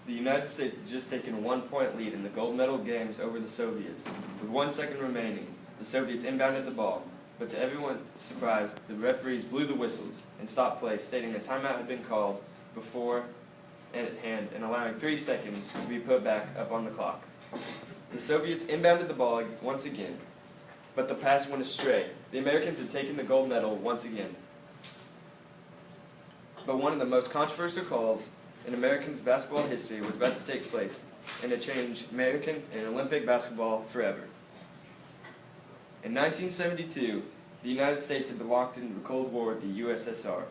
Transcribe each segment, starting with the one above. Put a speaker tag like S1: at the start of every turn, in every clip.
S1: the United States had just taken a 1-point lead in the gold medal games over the Soviets. With 1 second remaining, the Soviets inbounded the ball, but to everyone's surprise, the referees blew the whistles and stopped play, stating a timeout had been called before hand and allowing 3 seconds to be put back up on the clock. The Soviets inbounded the ball once again, but the pass went astray. The Americans had taken the gold medal once again. But one of the most controversial calls in Americans' basketball history was about to take place, and it changed American and Olympic basketball forever. In 1972, the United States had been locked into the Cold War with the USSR,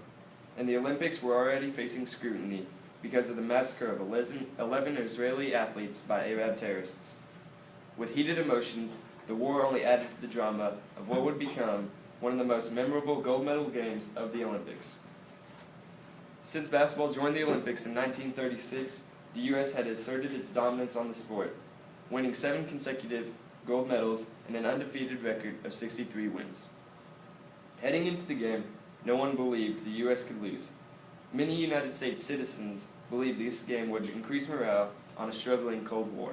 S1: and the Olympics were already facing scrutiny because of the massacre of 11 Israeli athletes by Arab terrorists. With heated emotions, the war only added to the drama of what would become one of the most memorable gold medal games of the Olympics. Since basketball joined the Olympics in 1936, the U.S. had asserted its dominance on the sport, winning 7 consecutive gold medals and an undefeated record of 63 wins. Heading into the game, no one believed the U.S. could lose. Many United States citizens believed this game would increase morale on a struggling Cold War.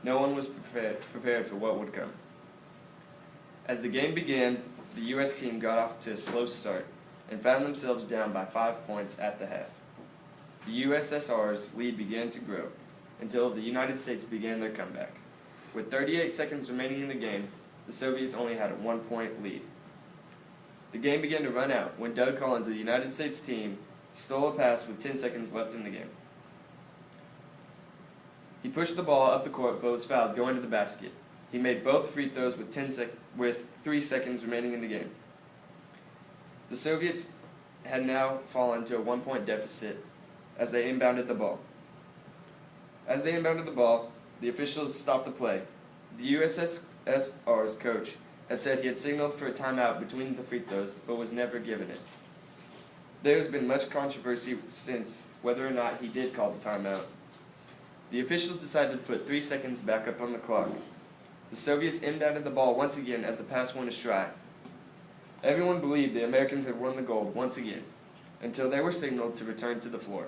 S1: No one was prepared for what would come. As the game began, the U.S. team got off to a slow start and found themselves down by 5 points at the half. The USSR's lead began to grow until the United States began their comeback. With 38 seconds remaining in the game, the Soviets only had a 1-point lead. The game began to run out when Doug Collins of the United States team stole a pass with 10 seconds left in the game. He pushed the ball up the court but was fouled going to the basket. He made both free throws with 3 seconds remaining in the game. The Soviets had now fallen to a 1-point deficit as they inbounded the ball. As they inbounded the ball, the officials stopped the play. The USSR's coach had said he had signaled for a timeout between the free throws, but was never given it. There has been much controversy since whether or not he did call the timeout. The officials decided to put 3 seconds back up on the clock. The Soviets inbounded the ball once again as the pass went astray. Everyone believed the Americans had won the gold once again, until they were signaled to return to the floor.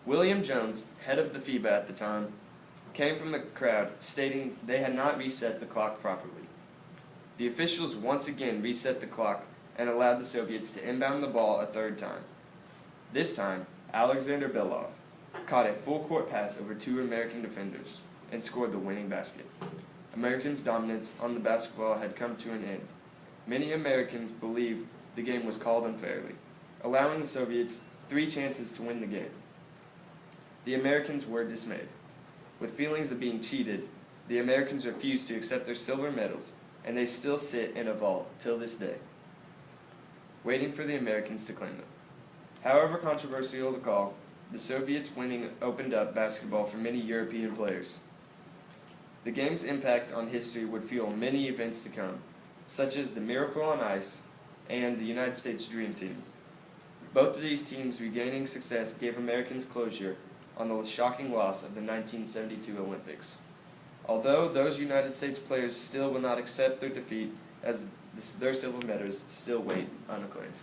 S1: William Jones, head of the FIBA at the time, came from the crowd stating they had not reset the clock properly. The officials once again reset the clock and allowed the Soviets to inbound the ball a 3rd time. This time, Alexander Belov caught a full-court pass over 2 American defenders and scored the winning basket. Americans' dominance on the basketball had come to an end. Many Americans believed the game was called unfairly, allowing the Soviets 3 chances to win the game. The Americans were dismayed. With feelings of being cheated, the Americans refused to accept their silver medals, and they still sit in a vault till this day, waiting for the Americans to claim them. However controversial the call, the Soviets winning opened up basketball for many European players. The game's impact on history would fuel many events to come, such as the Miracle on Ice and the United States Dream Team. Both of these teams regaining success gave Americans closure on the shocking loss of the 1972 Olympics. Although those United States players still will not accept their defeat, as their silver medals still wait unacclaimed.